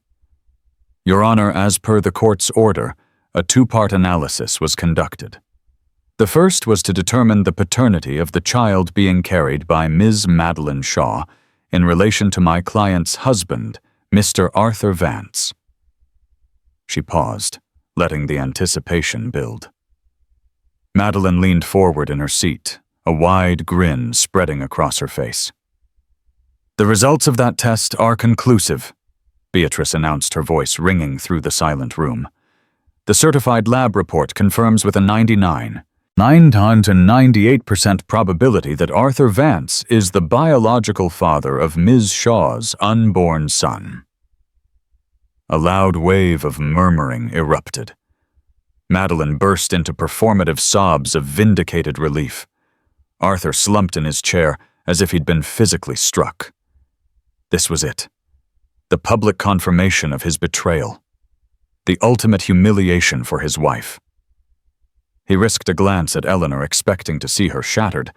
"Your Honor, as per the court's order, a two-part analysis was conducted. The first was to determine the paternity of the child being carried by Ms. Madeline Shaw in relation to my client's husband, Mr. Arthur Vance." She paused, letting the anticipation build. Madeline leaned forward in her seat, a wide grin spreading across her face. "The results of that test are conclusive," Beatrice announced, her voice ringing through the silent room. "The certified lab report confirms with a 98% probability that Arthur Vance is the biological father of Ms. Shaw's unborn son." A loud wave of murmuring erupted. Madeline burst into performative sobs of vindicated relief. Arthur slumped in his chair as if he'd been physically struck. This was it. The public confirmation of his betrayal. The ultimate humiliation for his wife. He risked a glance at Eleanor, expecting to see her shattered,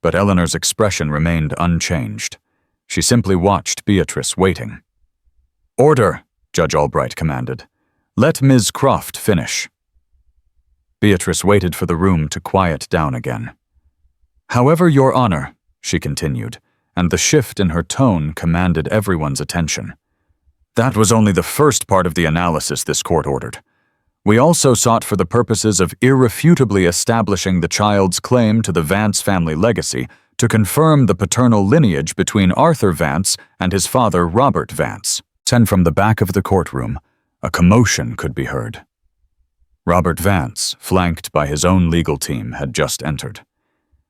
but Eleanor's expression remained unchanged. She simply watched Beatrice, waiting. "Order," Judge Albright commanded. "Let Ms. Croft finish." Beatrice waited for the room to quiet down again. "However, Your Honor," she continued, and the shift in her tone commanded everyone's attention. "That was only the first part of the analysis this court ordered. We also sought for the purposes of irrefutably establishing the child's claim to the Vance family legacy to confirm the paternal lineage between Arthur Vance and his father Robert Vance." And from the back of the courtroom, a commotion could be heard. Robert Vance, flanked by his own legal team, had just entered.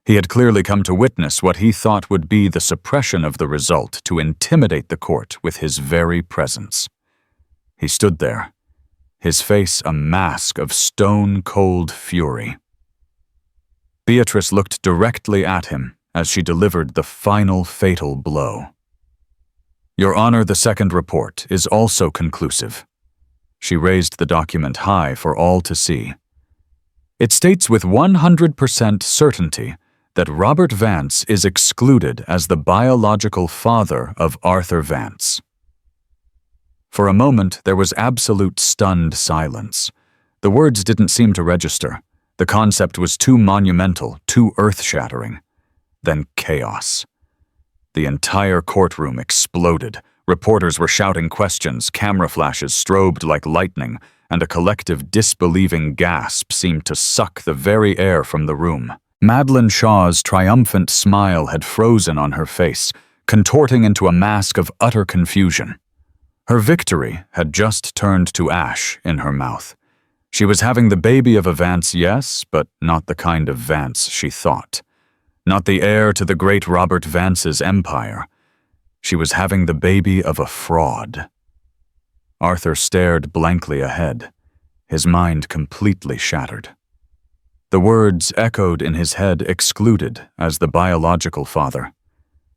He had clearly come to witness what he thought would be the suppression of the result to intimidate the court with his very presence. He stood there, his face a mask of stone-cold fury. Beatrice looked directly at him as she delivered the final fatal blow. "Your Honor, the second report is also conclusive." She raised the document high for all to see. "It states with 100% certainty that Robert Vance is excluded as the biological father of Arthur Vance." For a moment, there was absolute stunned silence. The words didn't seem to register. The concept was too monumental, too earth-shattering. Then chaos. The entire courtroom exploded. Reporters were shouting questions, camera flashes strobed like lightning, and a collective disbelieving gasp seemed to suck the very air from the room. Madeline Shaw's triumphant smile had frozen on her face, contorting into a mask of utter confusion. Her victory had just turned to ash in her mouth. She was having the baby of a Vance, yes, but not the kind of Vance she thought. Not the heir to the great Robert Vance's empire. She was having the baby of a fraud. Arthur stared blankly ahead, his mind completely shattered. The words echoed in his head, excluded as the biological father.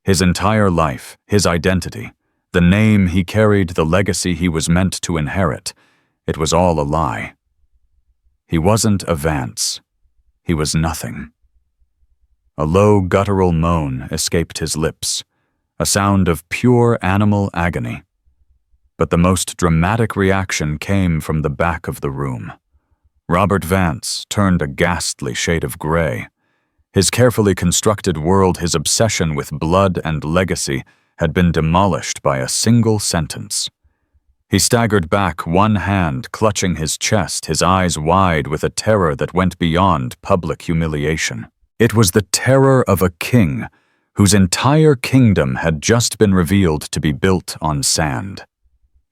His entire life, his identity, the name he carried, the legacy he was meant to inherit, it was all a lie. He wasn't a Vance. He was nothing. A low, guttural moan escaped his lips, a sound of pure animal agony. But the most dramatic reaction came from the back of the room. Robert Vance turned a ghastly shade of gray. His carefully constructed world, his obsession with blood and legacy, had been demolished by a single sentence. He staggered back, one hand clutching his chest, his eyes wide with a terror that went beyond public humiliation. It was the terror of a king whose entire kingdom had just been revealed to be built on sand.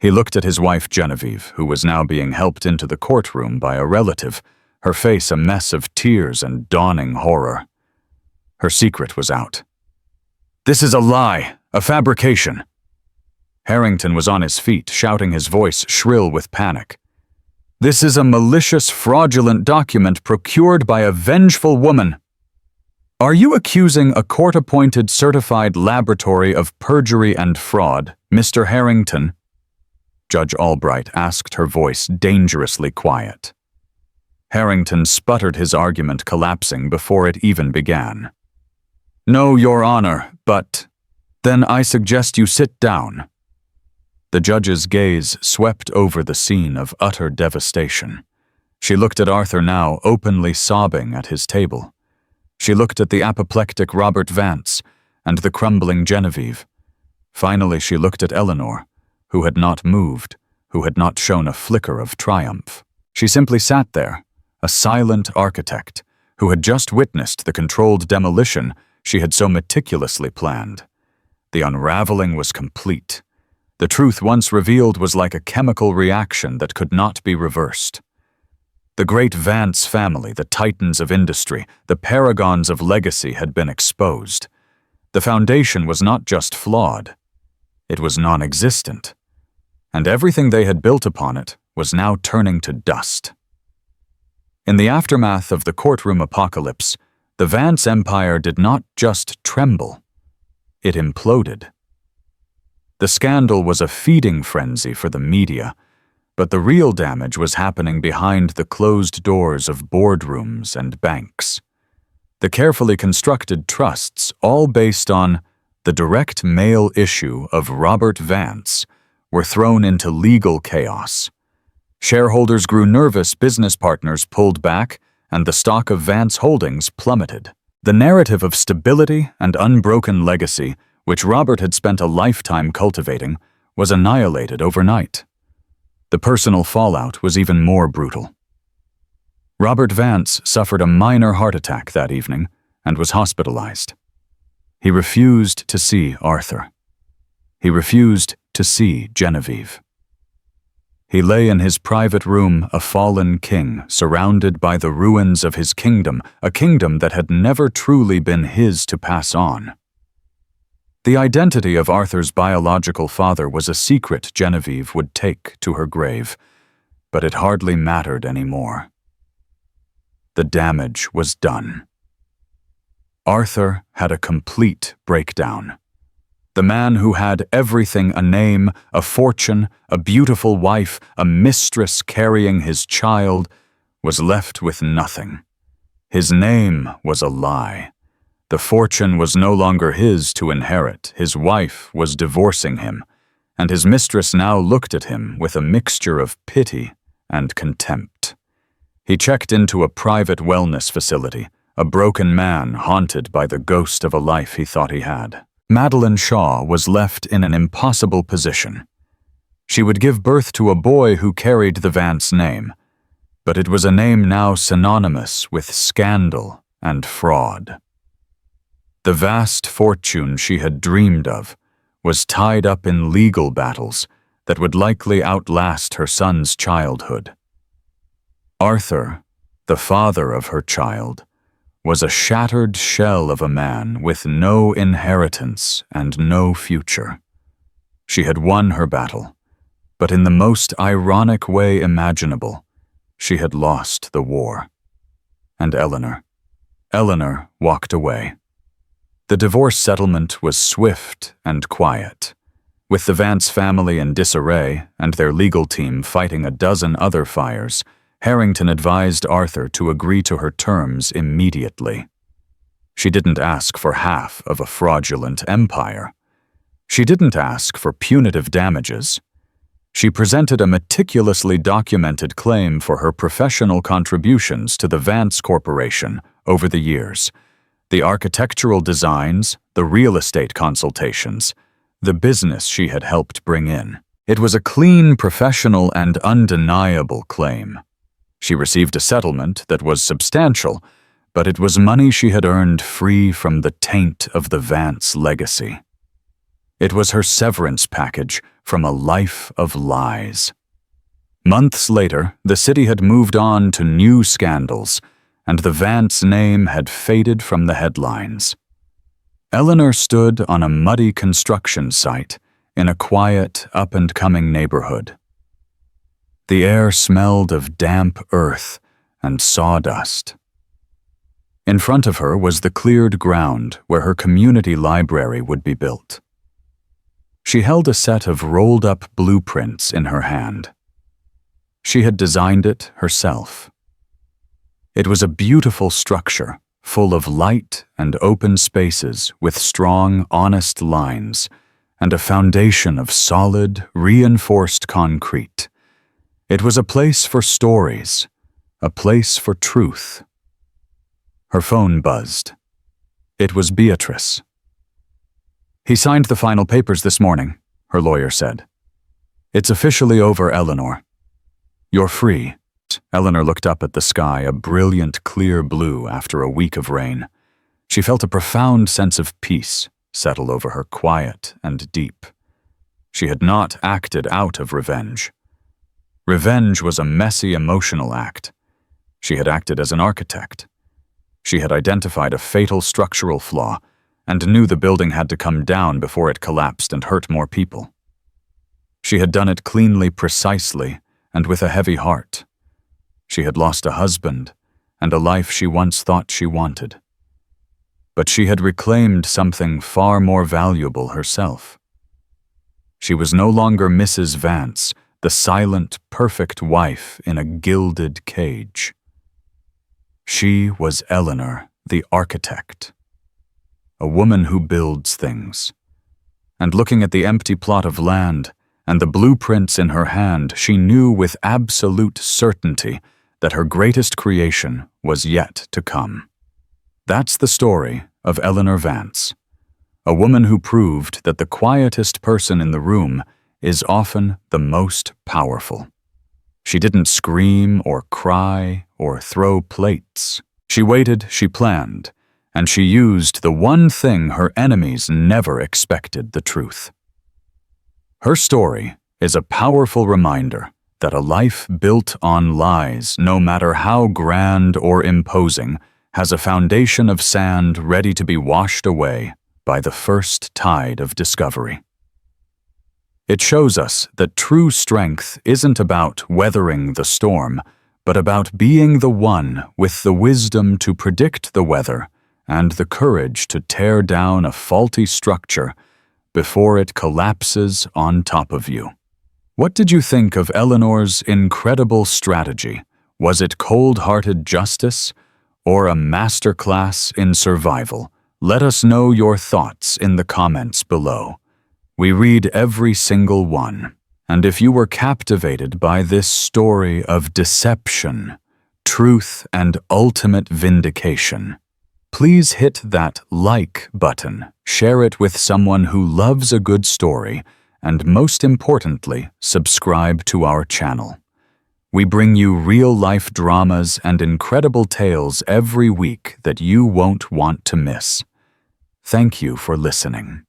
He looked at his wife Genevieve, who was now being helped into the courtroom by a relative, her face a mess of tears and dawning horror. Her secret was out. "This is a lie, a fabrication." Harrington was on his feet, shouting, his voice shrill with panic. "This is a malicious, fraudulent document procured by a vengeful woman. Are you accusing a court-appointed certified laboratory of perjury and fraud, Mr. Harrington?" Judge Albright asked, her voice dangerously quiet. Harrington sputtered, his argument collapsing before it even began. "No, Your Honor, but—" "Then I suggest you sit down." The judge's gaze swept over the scene of utter devastation. She looked at Arthur now, openly sobbing at his table. She looked at the apoplectic Robert Vance and the crumbling Genevieve. Finally, she looked at Eleanor, who had not moved, who had not shown a flicker of triumph. She simply sat there, a silent architect, who had just witnessed the controlled demolition she had so meticulously planned. The unraveling was complete. The truth once revealed was like a chemical reaction that could not be reversed. The great Vance family, the titans of industry, the paragons of legacy had been exposed. The foundation was not just flawed, it was non-existent. And everything they had built upon it was now turning to dust. In the aftermath of the courtroom apocalypse, the Vance empire did not just tremble, it imploded. The scandal was a feeding frenzy for the media, but the real damage was happening behind the closed doors of boardrooms and banks. The carefully constructed trusts, all based on the direct mail issue of Robert Vance, were thrown into legal chaos. Shareholders grew nervous, business partners pulled back, and the stock of Vance Holdings plummeted. The narrative of stability and unbroken legacy, which Robert had spent a lifetime cultivating, was annihilated overnight. The personal fallout was even more brutal. Robert Vance suffered a minor heart attack that evening and was hospitalized. He refused to see Arthur. He refused to see Genevieve. He lay in his private room, a fallen king, surrounded by the ruins of his kingdom, a kingdom that had never truly been his to pass on. The identity of Arthur's biological father was a secret Genevieve would take to her grave, but it hardly mattered anymore. The damage was done. Arthur had a complete breakdown. The man who had everything, a name, a fortune, a beautiful wife, a mistress carrying his child, was left with nothing. His name was a lie. The fortune was no longer his to inherit. His wife was divorcing him, and his mistress now looked at him with a mixture of pity and contempt. He checked into a private wellness facility, a broken man haunted by the ghost of a life he thought he had. Madeline Shaw was left in an impossible position. She would give birth to a boy who carried the Vance name, but it was a name now synonymous with scandal and fraud. The vast fortune she had dreamed of was tied up in legal battles that would likely outlast her son's childhood. Arthur, the father of her child, was a shattered shell of a man with no inheritance and no future. She had won her battle, but in the most ironic way imaginable, she had lost the war. And Eleanor walked away. The divorce settlement was swift and quiet. With the Vance family in disarray and their legal team fighting a dozen other fires, Harrington advised Arthur to agree to her terms immediately. She didn't ask for half of a fraudulent empire. She didn't ask for punitive damages. She presented a meticulously documented claim for her professional contributions to the Vance Corporation over the years, the architectural designs, the real estate consultations, the business she had helped bring in. It was a clean, professional, and undeniable claim. She received a settlement that was substantial, but it was money she had earned free from the taint of the Vance legacy. It was her severance package from a life of lies. Months later, the city had moved on to new scandals, and the Vance name had faded from the headlines. Eleanor stood on a muddy construction site in a quiet, up-and-coming neighborhood. The air smelled of damp earth and sawdust. In front of her was the cleared ground where her community library would be built. She held a set of rolled-up blueprints in her hand. She had designed it herself. It was a beautiful structure, full of light and open spaces with strong, honest lines, and a foundation of solid, reinforced concrete. It was a place for stories, a place for truth. Her phone buzzed. It was Beatrice. "He signed the final papers this morning," her lawyer said. "It's officially over, Eleanor. You're free." Eleanor looked up at the sky, a brilliant, clear blue after a week of rain. She felt a profound sense of peace settle over her, quiet and deep. She had not acted out of revenge. Revenge was a messy, emotional act. She had acted as an architect. She had identified a fatal structural flaw and knew the building had to come down before it collapsed and hurt more people. She had done it cleanly, precisely, and with a heavy heart. She had lost a husband and a life she once thought she wanted. But she had reclaimed something far more valuable herself. She was no longer Mrs. Vance, the silent, perfect wife in a gilded cage. She was Eleanor, the architect, a woman who builds things. And looking at the empty plot of land and the blueprints in her hand, she knew with absolute certainty that her greatest creation was yet to come. That's the story of Eleanor Vance, a woman who proved that the quietest person in the room is often the most powerful. She didn't scream or cry or throw plates. She waited, she planned, and she used the one thing her enemies never expected: the truth. Her story is a powerful reminder that a life built on lies, no matter how grand or imposing, has a foundation of sand ready to be washed away by the first tide of discovery. It shows us that true strength isn't about weathering the storm, but about being the one with the wisdom to predict the weather and the courage to tear down a faulty structure before it collapses on top of you. What did you think of Eleanor's incredible strategy? Was it cold-hearted justice or a masterclass in survival? Let us know your thoughts in the comments below. We read every single one. And if you were captivated by this story of deception, truth, and ultimate vindication, please hit that like button, share it with someone who loves a good story, and most importantly, subscribe to our channel. We bring you real-life dramas and incredible tales every week that you won't want to miss. Thank you for listening.